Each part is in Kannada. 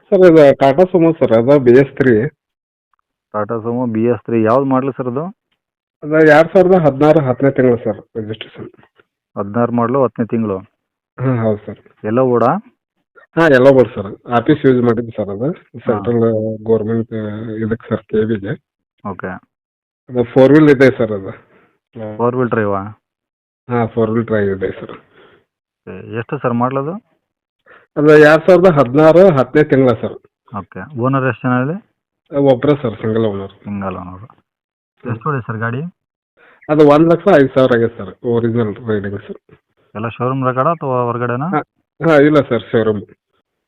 ಸರ್ ಇದು ಟಾಟಾ ಸುಮೋ ಸರ್ ಅದು BS3. ಟಾಟಾ ಸುಮೋ BS3 ಯಾವ್ದು ಮಾಡಲಿ ಸರ್ ಅದು? ಅದು 2016 10ನೇ ತಿಂಗಳು ಸರ್ ರಿಜಿಸ್ಟ್ರೇಷನ್. 16 ಮಾಡಲು 10ನೇ ತಿಂಗಳು. ಹಾಂ ಹೌದು ಸರ್. ಎಲ್ಲ ಓಡಾ? ಹಾಂ ಎಲ್ಲ ಬೋರ್ಡ್ ಸರ್. ಆಫೀಸ್ ಯೂಸ್ ಮಾಡಿದ್ದು ಸರ್ ಅದು ಸೆಂಟ್ರಲ್ ಗೌರ್ಮೆಂಟ್ ಇದಕ್ಕೆ ಸರ್ KVಗೆ. ಓಕೆ. ಅದು 4 ವೀಲ್ ಇದೆ ಸರ್ ಅದು. 4 ವೀಲ್ ಡ್ರೈವಾ? ಹಾಂ 4 ವೀಲ್ ಡ್ರೈವ್ ಇದೆ ಸರ್. ಎಷ್ಟು ಸರ್ ಮಾಡಲದು? ಅದು 2016 10ನೇ ತಿಂಗಳ ಸರ್. ಓಕೆ. ಓನರ್ ಎಷ್ಟು ಜನ ಹೇಳಿ? ಒಬ್ಬರೇ sir, single owner. Single owner. ಎಷ್ಟು ಹೊಡಿ ಸರ್ ಗಾಡಿ? ಅದು 1,05,000 ಆಗಿದೆ ಸರ್ ಒರಿಜಿನಲ್ ರೈಡಿಂಗ್ ಸರ್. ಎಲ್ಲ ಶೋರೂಮ್ ರೆಕಾರ್ಡ ಅಥವಾ ಹೊರಗಡೆನಾ? ಹಾಂ ಇಲ್ಲ ಸರ್ ಶೋರೂಮ್.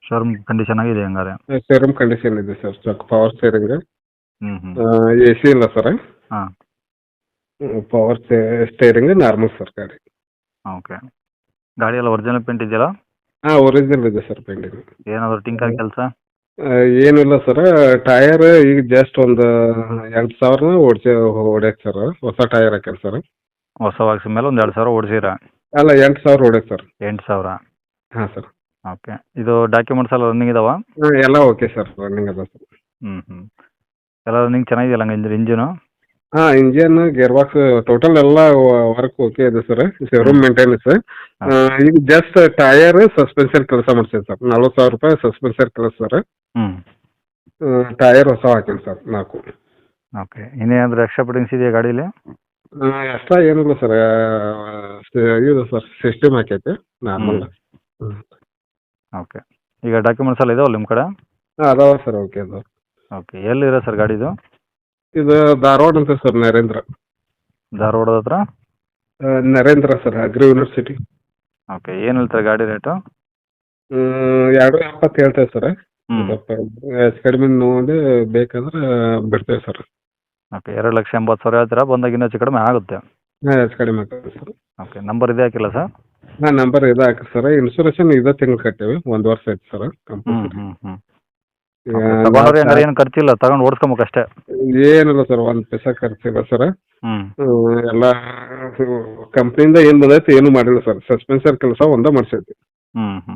ಶೋರೂಮ್ ಕಂಡೀಷನ್ ಆಗಿದೆ ಹಂಗಾರೆ? ಶೋರೂಮ್ ಕಂಡೀಷನ್ ಇದೆ ಸರ್. ಪವರ್ ಸ್ಟೇರಿಂಗ್, ಹ್ಞೂ AC ಇಲ್ಲ ಸರ್. ಹಾಂ ಪವರ್ ಸ್ಟೇರಿಂಗ್ ನಾರ್ಮಲ್ ಸರ್ ಗಾಡಿ. ಓಕೆ. ಗಾಡಿ ಎಲ್ಲ ಒರಿಜಿನಲ್ ಪೇಂಟ್ ಇದೆಯಲ್ಲ? ಹಾಂ ಒರಿಜಿನಲ್ ಇದೆ ಸರ್ ಪೇಂಟಿಂಗ್. ಏನಾದರೂ ಟಿಂಕರ್ ಕೆಲಸ? ಏನಿಲ್ಲ ಸರ್. ಟಯರ್ ಈಗ ಜಸ್ಟ್ ಒಂದು 2,000 ಹೊಡ್ಯಕ್ಕೆ ಸರ್. ಹೊಸ ಟಯರ್ ಹಾಕ್ಯಾರ ಸರ್. ಹೊಸ ವಾಕ್ಸಿನ ಮೇಲೆ ಒಂದು 2,000 ಓಡಿಸಿರಾ? ಅಲ್ಲ 8,000 ಹೊಡ್ಯಕ್ಕೆ ಸರ್. 8,000? ಹಾಂ ಸರ್. ಓಕೆ. ಇದು ಡಾಕ್ಯುಮೆಂಟ್ಸ್ ಎಲ್ಲ ರನ್ನಿಂಗ್ ಇದಾವ? ಎಲ್ಲ ಓಕೆ ಸರ್, ರನ್ನಿಂಗ್ ಅದ ಸರ್. ಎಲ್ಲ ರನ್ನಿಂಗ್ ಚೆನ್ನಾಗಿದೆಯಲ್ಲ ಹಂಗೆ ಇಂಜಿನು? ಹಾಂ ಇಂಜಿನ್, ಗೇರ್ ಬಾಕ್ಸ್ ಟೋಟಲ್ ಎಲ್ಲ ವರ್ಕ್ ಓಕೆ ಇದೆ ಸರ್. Showroom maintenance. ಈಗ ಜಸ್ಟ್ ಟಯರ್ ಸಸ್ಪೆನ್ಷನ್ ಕೆಲಸ ಮಾಡ್ತೀನಿ ಸರ್. 40,000 ರೂಪಾಯಿ ಸಸ್ಪೆನ್ಷನ್ ಕೆಲಸ ಸರ್. ಟಯರ್ ಹೊಸ ಹಾಕೀನಿ ಸರ್ 4. ಓಕೆ. ಇನ್ನೇನಾದರೂ ಎಕ್ಸ್ಟ್ರಾ ಫಿಟ್ಟಿಂಗ್ಸ್ ಇದೆಯಾ ಗಾಡೀಲಿ? ಎಕ್ಸ್ಟ್ರಾ ಏನಿಲ್ಲ ಸರ್. ಇದು ಸರ್ ಸಿಸ್ಟಮ್ ಹಾಕೈತೆ ನಾರ್ಮಲ್. ಓಕೆ. ಈಗ ಡಾಕ್ಯುಮೆಂಟ್ಸ್ ಎಲ್ಲ ಇದಾವಲ್ಲ ನಿಮ್ಮ ಕಡೆ? ಹಾಂ ಅದಾವ ಸರ್, ಓಕೆ ಅದಾವ. ಓಕೆ. ಎಲ್ಲಿರೋ ಸರ್ ಗಾಡಿದು? ಇದು ಧಾರವಾಡ ಅಂತ ಸರ್, ನರೇಂದ್ರ. ಧಾರವಾಡದ ಹತ್ರ? Narendra sir, agri university. Okay. ಏನು ಹೇಳ್ತಾರೆ ಗಾಡಿ ರೇಟು? 2,70 ಹೇಳ್ತೇವೆ ಸರ್. ಸ್ವಲ್ಪ ಹೆಚ್ಚು ಕಡಿಮೆ ನೋಡಿ ಬೇಕಾದ್ರೆ ಬಿಡ್ತೇವೆ ಸರ್. ಓಕೆ. 2,80,000 ಹೇಳ್ತೀರಾ? ಬಂದಾಗ ಇನ್ನೂ ಹೆಚ್ಚು ಕಡಿಮೆ ಆಗುತ್ತೆ? ಹಾಂ ಹೆಚ್ಚು ಕಡಿಮೆ ಆಗ್ತದೆ ಸರ್. ಓಕೆ. ನಂಬರ್ ಇದೆ ಹಾಕಿಲ್ಲ ಸರ್? ಹಾಂ ನಂಬರ್ ಇದು ಹಾಕಿ ಸರ್. ಇನ್ಶೂರೆನ್ಸ್ ಇದೇ ತಿಂಗಳು ಕಟ್ಟೇವಿ, 1 ವರ್ಷ ಆಯ್ತು ಸರ್ ಕಂಪಲ್ಸರಿ. ತಗೊಂಡ್ರೆ ಹಂಗಾರೆ ಏನು ಖರ್ಚಿಲ್ಲ, ತಗೊಂಡು ಓಡಿಸ್ಕೊಬೇಕು ಅಷ್ಟೇ? ಏನಿಲ್ಲ ಸರ್, 1 ಪೈಸಾ ಖರ್ಚಿಲ್ಲ ಸರ್. ಹ್ಞೂ ಎಲ್ಲ ಕಂಪ್ನಿಯಿಂದ ಏನು ಬಂದೈತೆ ಏನು ಮಾಡಿಲ್ಲ ಸರ್. ಸಸ್ಪೆನ್ಷನ್ ಕೆಲಸ ಒಂದೇ ಮಾಡಿಸೈತಿ. ಹ್ಞೂ